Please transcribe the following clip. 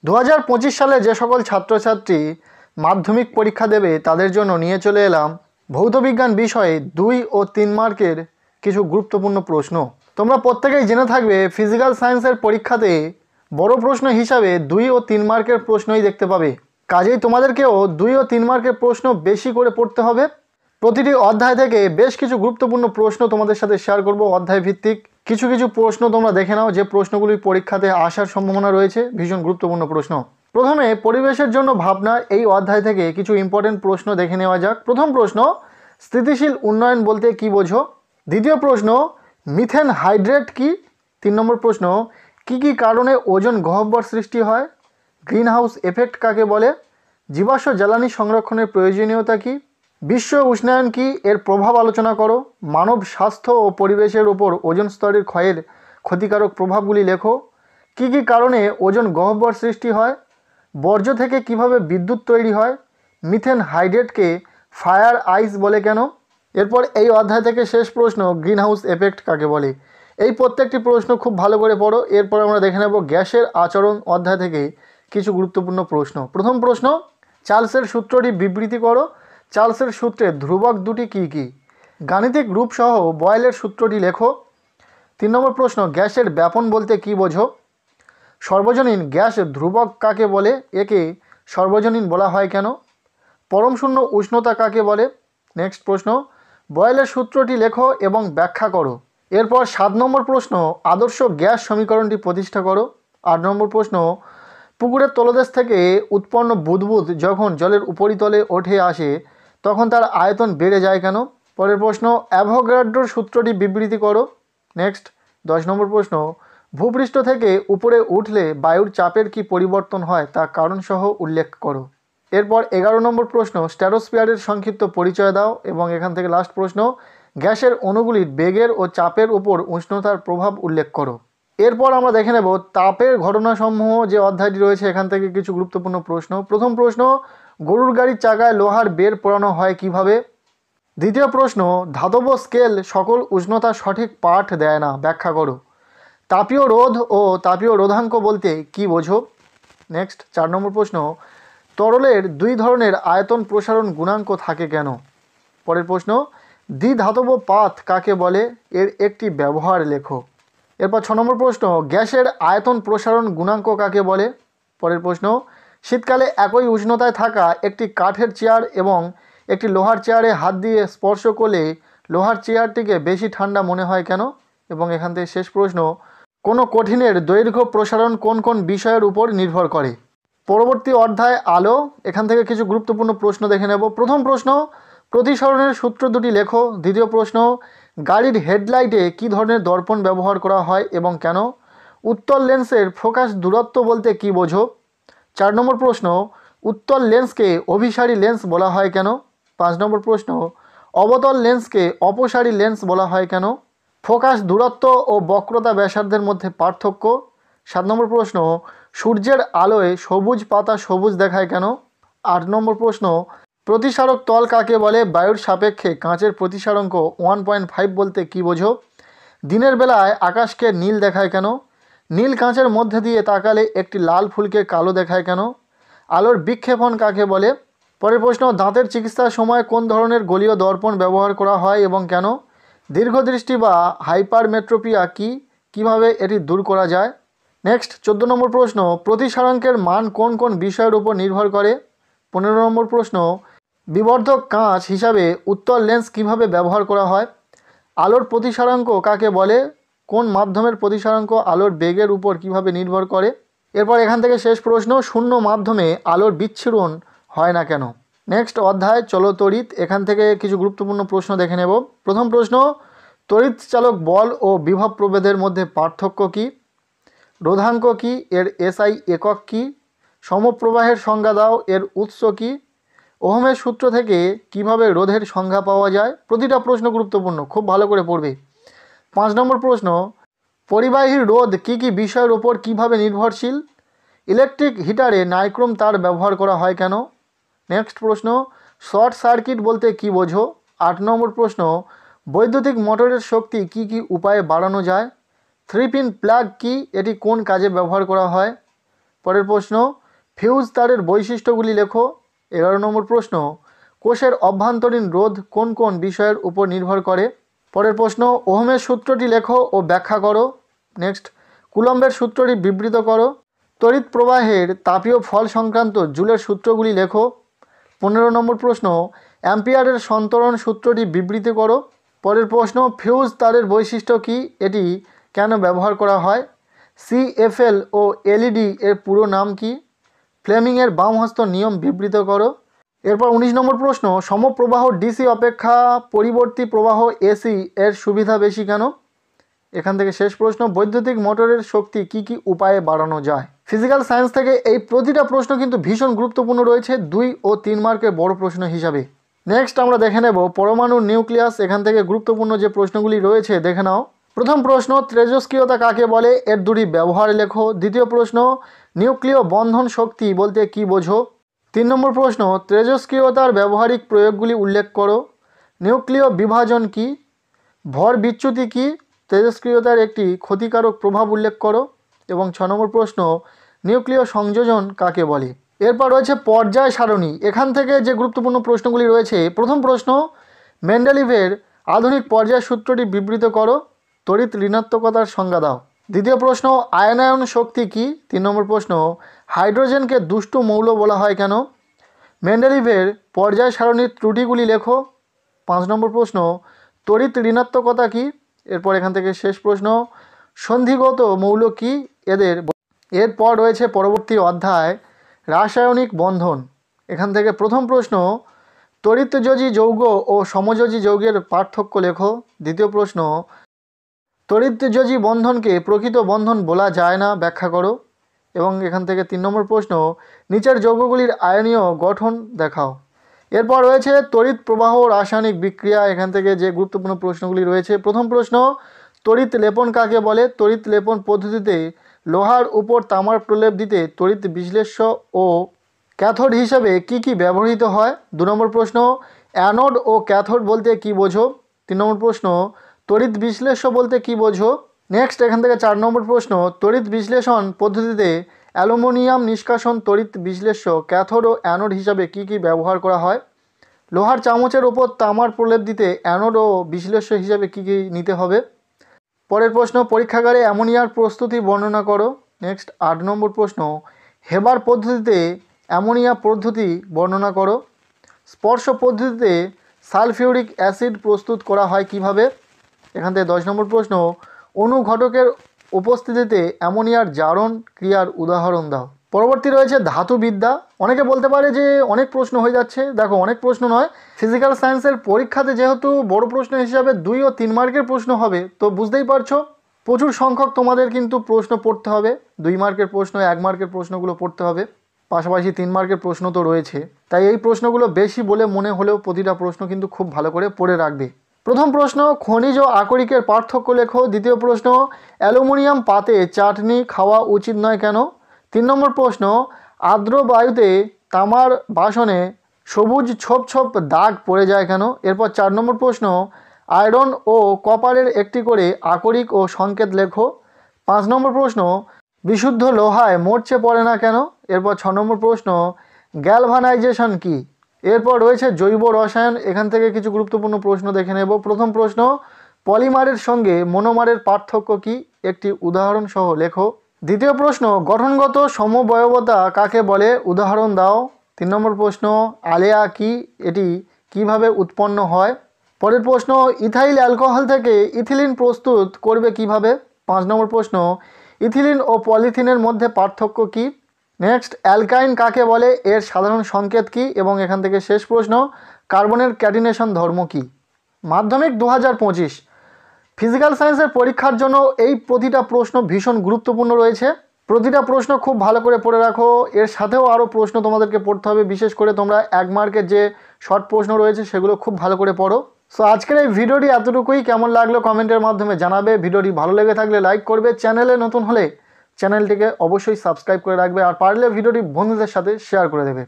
2025 সালে যে সকল ছাত্রছাত্রী মাধ্যমিক পরীক্ষা দেবে তাদের জন্য নিয়ে চলে এলাম ভৌতবিজ্ঞান বিষয়ে 2 ও 3 মার্কের কিছু গুরুত্বপূর্ণ প্রশ্ন। তোমরা প্রত্যেকেই জেনে থাকবে ফিজিক্যাল সায়েন্সের পরীক্ষাতে বড় প্রশ্ন হিসাবে 2 ও 3 মার্কের প্রশ্নই দেখতে পাবে। কাজেই তোমাদেরকেও 2 ও 3 মার্কের প্রশ্ন বেশি করে পড়তে হবে। প্রতিটি অধ্যায় থেকে বেশ কিছু গুরুত্বপূর্ণ প্রশ্ন তোমাদের সাথে শেয়ার করব। অধ্যায় ভিত্তিক কিছু কিছু প্রশ্ন তোমরা দেখে নাও যে প্রশ্নগুলি পরীক্ষাতে আসার সম্ভাবনা রয়েছে, ভীষণ গুরুত্বপূর্ণ প্রশ্ন। প্রথমে পরিবেশের জন্য ভাবনা এই অধ্যায় থেকে কিছু ইম্পর্টেন্ট প্রশ্ন দেখে নেওয়া যাক। প্রথম প্রশ্ন, স্থিতিশীল উন্নয়ন বলতে কি বোঝো? দ্বিতীয় প্রশ্ন, মিথেন হাইড্রেট কি? 3 নম্বর প্রশ্ন, কি কি কারণে ওজোন গহ্বর সৃষ্টি হয়? গ্রিন হাউস এফেক্ট কাকে বলে? জীবাশ্ম জ্বালানি সংরক্ষণের প্রয়োজনীয়তা কি? বিশ্ব উষ্ণায়ন কি, এর প্রভাব আলোচনা করো। মানব স্বাস্থ্য ও পরিবেশের ওপর ওজোন স্তরের ক্ষয়ের ক্ষতিকারক প্রভাবগুলি লেখো। কি কি কারণে ওজোন গহ্বর সৃষ্টি হয়? বর্জ্য থেকে কিভাবে বিদ্যুৎ তৈরি হয়? মিথেন হাইড্রেটকে ফায়ার আইস বলে কেন? এরপর এই অধ্যায় থেকে শেষ প্রশ্ন, গ্রিন হাউস এফেক্ট কাকে বলে? এই প্রত্যেকটি প্রশ্ন খুব ভালো করে পড়ো। এরপর আমরা দেখে নেব গ্যাসের আচরণ অধ্যায় থেকে কিছু গুরুত্বপূর্ণ প্রশ্ন। প্রথম প্রশ্ন, চার্লসের সূত্রটি বিবৃতি করো। চার্লসের সূত্রের ধ্রুবক দুটি কি কি? গাণিতিক রূপসহ বয়েলের সূত্রটি লেখো। 3 নম্বর প্রশ্ন, গ্যাসের ব্যাপন বলতে কি বোঝো? সর্বজনীন গ্যাস ধ্রুবক কাকে বলে? একে সর্বজনীন বলা হয় কেন? পরম শূন্য উষ্ণতা কাকে বলে? নেক্সট প্রশ্ন, বয়েলের সূত্রটি লেখো এবং ব্যাখ্যা করো। এরপর 7 নম্বর প্রশ্ন, আদর্শ গ্যাস সমীকরণটি প্রতিষ্ঠা করো। 8 নম্বর প্রশ্ন, পুকুরের তলদেশ থেকে উৎপন্ন বুদবুদ যখন জলের উপরিতলে উঠে আসে তখন তার আয়তন বেড়ে যায় কেন? পরের প্রশ্ন, অ্যাভোগাড্রোর সূত্রটি বিবৃতি করো। নেক্সট 10 নম্বর প্রশ্ন, ভূপৃষ্ঠ থেকে উপরে উঠলে বায়ুর চাপের কি পরিবর্তন হয় তা কারণসহ উল্লেখ করো। এরপর 11 নম্বর প্রশ্ন, স্ট্র্যাটোস্ফিয়ারের সংক্ষিপ্ত পরিচয় দাও। এবং এখান থেকে লাস্ট প্রশ্ন, গ্যাসের অণুগুলির বেগের ও চাপের উপর উষ্ণতার প্রভাব উল্লেখ করো। এরপর আমরা দেখে নেব তাপের ঘটনাসমূহ যে অধ্যায়টি রয়েছে এখান থেকে কিছু গুরুত্বপূর্ণ প্রশ্ন। প্রথম প্রশ্ন, গরুর গাড়ির চাকায় লোহার বের পোড়ানো হয় কিভাবে? দ্বিতীয় প্রশ্ন, ধাতব স্কেল সকল উষ্ণতার সঠিক পাঠ দেয় না, ব্যাখ্যা করো। তাপীয় রোধ ও তাপীয় রোধাঙ্ক বলতে কি বোঝো? নেক্সট 4 নম্বর প্রশ্ন, তরলের 2 ধরনের আয়তন প্রসারণ গুণাঙ্ক থাকে কেন? পরের প্রশ্ন, দ্বিধাতব পাত কাকে বলে? এর একটি ব্যবহার লেখো। এরপর 6 নম্বর প্রশ্ন, গ্যাসের আয়তন প্রসারণ গুণাঙ্ক কাকে বলে? পরের প্রশ্ন, শীতকালে একই উষ্ণতায় থাকা একটি কাঠের চেয়ার এবং একটি লোহার চেয়ারে হাত দিয়ে স্পর্শ করলে লোহার চেয়ারটিকে বেশি ঠান্ডা মনে হয় কেন? এবং এখান থেকে শেষ প্রশ্ন, কোনো কঠিনের দৈর্ঘ্য প্রসারণ কোন কোন বিষয়ের উপর নির্ভর করে? পরবর্তী অধ্যায় আলো, এখান থেকে কিছু গুরুত্বপূর্ণ প্রশ্ন দেখে নেব। প্রথম প্রশ্ন, প্রতিসরণের সূত্র দুটি লেখো। দ্বিতীয় প্রশ্ন, গাড়ির হেডলাইটে কী ধরনের দর্পণ ব্যবহার করা হয় এবং কেন? উত্তল লেন্সের ফোকাস দূরত্ব বলতে কী বোঝো? 4 নম্বর প্রশ্ন, উত্তল লেন্সকে অভিসারী লেন্স বলা হয় কেন? 5 নম্বর প্রশ্ন, অবতল লেন্সকে অপসারী লেন্স বলা হয় কেন? ফোকাস দূরত্ব ও বক্রতা ব্যাসার্ধের মধ্যে পার্থক্য। 7 নম্বর প্রশ্ন, সূর্যের আলোয় সবুজ পাতা সবুজ দেখায় কেন? 8 নম্বর প্রশ্ন, প্রতিসারক তল কাকে বলে? বায়ুর সাপেক্ষে কাঁচের প্রতিসারাঙ্ক 1.5 বলতে কী বোঝো? দিনের বেলায় আকাশকে নীল দেখায় কেন? নীল কাঁচের মধ্যে দিয়ে তাকালে একটি লাল ফুলকে কালো দেখায় কেন? আলোর বিক্ষেপণ কাকে বলে? পরের প্রশ্ন, দাঁতের চিকিৎসার সময় কোন ধরনের গলীয় দর্পণ ব্যবহার করা হয় এবং কেন? দীর্ঘদৃষ্টি বা হাইপারমেট্রোপিয়া কি, কিভাবে এটি দূর করা যায়? নেক্সট 14 নম্বর প্রশ্ন, প্রতিসারাঙ্কের মান কোন কোন বিষয়ের উপর নির্ভর করে? 15 নম্বর প্রশ্ন, বিবর্ধক কাঁচ হিসাবে উত্তল লেন্স কিভাবে ব্যবহার করা হয়? আলোর প্রতিসারাঙ্ক কাকে বলে? কোন মাধ্যমের প্রতিসারাঙ্ক আলোর বেগের উপর কিভাবে নির্ভর করে? এরপর এখান থেকে শেষ প্রশ্ন, শূন্য মাধ্যমে আলোর বিচ্ছুরণ হয় না কেন? নেক্সট অধ্যায় চলো তড়িৎ, এখান থেকে কিছু গুরুত্বপূর্ণ প্রশ্ন দেখে নেব। প্রথম প্রশ্ন, তড়িৎ চালক বল ও বিভব প্রভেদের মধ্যে পার্থক্য কী? রোধাঙ্ক কী, এর এসআই একক কী? সমপ্রবাহের সংজ্ঞা দাও, এর উৎস কী? ওহমের সূত্র থেকে কিভাবে রোধের সংজ্ঞা পাওয়া যায়? প্রতিটা প্রশ্ন গুরুত্বপূর্ণ, খুব ভালো করে পড়বে। 5 নম্বর প্রশ্ন, পরিবাহী রোধ কী কী বিষয়ের ওপর কিভাবে নির্ভরশীল? ইলেকট্রিক হিটারে নাইক্রোম তার ব্যবহার করা হয় কেন? নেক্সট প্রশ্ন, শর্ট সার্কিট বলতে কী বোঝো? 8 নম্বর প্রশ্ন, বৈদ্যুতিক মোটরের শক্তি কী কী উপায়ে বাড়ানো যায়? 3 পিন প্লাগ কি, এটি কোন কাজে ব্যবহার করা হয়? পরের প্রশ্ন, ফিউজ তারের বৈশিষ্ট্যগুলি লেখো। 11 নম্বর প্রশ্ন, কোষের অভ্যন্তরীণ রোধ কোন কোন বিষয়ের উপর নির্ভর করে। পরের প্রশ্ন, ওহমের সূত্রটি লেখো ও ব্যাখ্যা করো। নেক্সট, কুলম্বের সূত্রটি বিবৃত করো। তড়িৎ প্রবাহের তাপীয় ফল সংক্রান্ত জুলের সূত্রগুলি লেখো। 15 নম্বর প্রশ্ন, অ্যাম্পিয়ারের সন্তরণ সূত্রটি বিবৃতি করো। পরের প্রশ্ন, ফিউজ তারের বৈশিষ্ট্য কী, এটি কেন ব্যবহার করা হয়। সিএফএল ও এলইডি এর পুরো নাম কি। ফ্লেমিংয়ের বামহস্ত নিয়ম বিবৃত করো। এরপর 19 নম্বর প্রশ্ন, সমপ্রবাহ ডিসি অপেক্ষা পরিবর্তী প্রবাহ এসি এর সুবিধা বেশি কেন। এখান থেকে শেষ প্রশ্ন, বৈদ্যুতিক মোটরের শক্তি কি কি উপায়ে বাড়ানো যায়। ফিজিক্যাল সায়েন্স থেকে এই প্রতিটা প্রশ্ন কিন্তু ভীষণ গুরুত্বপূর্ণ রয়েছে 2 ও 3 মার্কের বড় প্রশ্ন হিসাবে। নেক্সট আমরা দেখে নেব পরমাণুর নিউক্লিয়াস। এখান থেকে গুরুত্বপূর্ণ যে প্রশ্নগুলি রয়েছে দেখে নাও। প্রথম প্রশ্ন, তেজস্ক্রিয়তা কাকে বলে, এর দুটি ব্যবহার লেখো। দ্বিতীয় প্রশ্ন, নিউক্লিয় বন্ধন শক্তি বলতে কি বোঝো। 3 নম্বর প্রশ্ন, তেজস্ক্রিয়তার ব্যবহারিক প্রয়োগগুলি উল্লেখ করো। নিউক্লিয় বিভাজন কি, ভর বিচ্যুতি কি, তেজস্ক্রিয়তার একটি ক্ষতিকারক প্রভাব উল্লেখ করো। এবং 6 নম্বর প্রশ্ন, নিউক্লিয় সংযোজন কাকে বলে। এরপর রয়েছে পর্যায় সারণী। এখান থেকে যে গুরুত্বপূর্ণ প্রশ্নগুলি রয়েছে, প্রথম প্রশ্ন, মেন্ডেলিভের আধুনিক পর্যায় সূত্রটি বিবৃত করো। তড়িৎ ঋণাত্মকতার সংজ্ঞা দাও। দ্বিতীয় প্রশ্ন, আয়নায়ন শক্তি কি। 3 নম্বর প্রশ্ন, হাইড্রোজেনকে দুষ্টু মৌল বলা হয় কেন। মেন্ডেলিভের পর্যায় সারণীর ত্রুটিগুলি লেখো। 5 নম্বর প্রশ্ন, তড়িৎ ঋণাত্মকতা কি। এরপর এখান থেকে শেষ প্রশ্ন, সন্ধিগত মৌল কি এদের। এরপর রয়েছে পরবর্তী অধ্যায় রাসায়নিক বন্ধন। এখান থেকে প্রথম প্রশ্ন, তড়িৎযোজী যৌগ ও সমযোজী যৌগের পার্থক্য লেখো। দ্বিতীয় প্রশ্ন, তড়িৎযোজী বন্ধনকে প্রকৃত বন্ধন বলা যায় না, ব্যাখ্যা করো। এবং এখান থেকে 3 নম্বর প্রশ্ন, নিচের যৌগগুলির আয়নীয় গঠন দেখাও। এরপর রয়েছে তড়িৎ প্রবাহ রাসায়নিক বিক্রিয়া। এখান থেকে যে গুরুত্বপূর্ণ প্রশ্নগুলি রয়েছে, প্রথম প্রশ্ন, তড়িৎ লেপন কাকে বলে। তড়িৎ লেপন পদ্ধতিতে লোহার উপর তামার প্রলেপ দিতে তড়িৎ বিশ্লেষ্য ও ক্যাথোড হিসেবে কি কি ব্যবহৃত হয়। 2 নম্বর প্রশ্ন, অ্যানোড ও ক্যাথোড বলতে কি বোঝো। 3 নম্বর প্রশ্ন, তড়িৎ বিশ্লেষ্য বলতে কি বোঝো। নেক্সট এখান থেকে 4 নম্বর প্রশ্ন, তড়িৎ বিশ্লেষণ পদ্ধতিতে অ্যালুমিনিয়াম নিষ্কাশন তড়িৎ বিশ্লেষ্য ক্যাথোড ও অ্যানোড হিসাবে কি কি ব্যবহার করা হয়। লোহার চামচের ওপর তামার প্রলেপ দিতে অ্যানোড ও বিশ্লেষ্য হিসাবে কি কি নিতে হবে। পরের প্রশ্ন, পরীক্ষাগারে অ্যামোনিয়ার প্রস্তুতি বর্ণনা করো। নেক্সট 8 নম্বর প্রশ্ন, হেবার পদ্ধতিতে অ্যামোনিয়া পদ্ধতি বর্ণনা করো। স্পর্শ পদ্ধতিতে সালফিউরিক অ্যাসিড প্রস্তুত করা হয় কিভাবে। এখান থেকে 10 নম্বর প্রশ্ন, অনুঘটকের উপস্থিতিতে অ্যামোনিয়ার জারণ ক্রিয়ার উদাহরণ দাও। পরবর্তী রয়েছে ধাতুবিদ্যা। অনেকে বলতে পারে যে অনেক প্রশ্ন হয়ে যাচ্ছে। দেখো, অনেক প্রশ্ন নয়, ফিজিক্যাল সায়েন্সের পরীক্ষাতে যেহেতু বড় প্রশ্ন হিসাবে 2 ও 3 মার্কের প্রশ্ন হবে, তো বুঝতেই পারছো প্রচুর সংখ্যক তোমাদের কিন্তু প্রশ্ন পড়তে হবে। 2 মার্কের প্রশ্ন, 1 মার্কের প্রশ্নগুলো পড়তে হবে, পাশাপাশি 3 মার্কের প্রশ্ন তো রয়েছে। তাই এই প্রশ্নগুলো বেশি বলে মনে হলেও প্রতিটা প্রশ্ন কিন্তু খুব ভালো করে পড়ে রাখবে। প্রথম প্রশ্ন, খনিজ ও আকরিকের পার্থক্য লেখো। দ্বিতীয় প্রশ্ন, অ্যালুমিনিয়াম পাতে চাটনি খাওয়া উচিত নয় কেন। 3 নম্বর প্রশ্ন, আর্দ্র বায়ুতে তামার বাসনে সবুজ ছোপ ছোপ দাগ পড়ে যায় কেন। এরপর 4 নম্বর প্রশ্ন, আয়রন ও কপারের একটি করে আকরিক ও সংকেত লেখো। 5 নম্বর প্রশ্ন, বিশুদ্ধ লোহায় মরচে পড়ে না কেন। এরপর 6 নম্বর প্রশ্ন, গ্যালভানাইজেশন কি। এরপর রয়েছে জৈব রসায়ন। এখান থেকে কিছু গুরুত্বপূর্ণ প্রশ্ন দেখে নেব। প্রথম প্রশ্ন, পলিমারের সঙ্গে মনোমারের পার্থক্য কি, একটি উদাহরণ সহ লেখো। দ্বিতীয় প্রশ্ন, গঠনগত সমবয়বতা কাকে বলে, উদাহরণ দাও। 3 নম্বর প্রশ্ন, আলেয়া কি, এটি কিভাবে উৎপন্ন হয়। পরের প্রশ্ন, ইথাইল অ্যালকোহল থেকে ইথিলিন প্রস্তুত করবে কিভাবে। 5 নম্বর প্রশ্ন, ইথিলিন ও পলিথিনের মধ্যে পার্থক্য কি। নেক্সট, অ্যালকাইন কাকে বলে, এর সাধারণ সংকেত কি। এবং এখান থেকে শেষ প্রশ্ন, কার্বনের ক্যাটিনেশন ধর্ম কি। মাধ্যমিক 2025 ফিজিক্যাল সায়েন্সের পরীক্ষার জন্য এই প্রতিটা প্রশ্ন ভীষণ গুরুত্বপূর্ণ রয়েছে। প্রতিটা প্রশ্ন খুব ভালো করে পড়ে রাখো। এর সাথেও আরও প্রশ্ন তোমাদেরকে পড়তে হবে। বিশেষ করে তোমরা 1 মার্কের যে শর্ট প্রশ্ন রয়েছে সেগুলো খুব ভালো করে পড়ো। সো আজকের এই ভিডিওটি এতটুকুই। কেমন লাগলো কমেন্টের মাধ্যমে জানাবে। ভিডিওটি ভালো লেগে থাকলে লাইক করবে। চ্যানেলে নতুন হলে চ্যানেলটিকে অবশ্যই সাবস্ক্রাইব করে রাখবে, আর পারলে ভিডিওটি বন্ধুদের সাথে শেয়ার করে দেবে।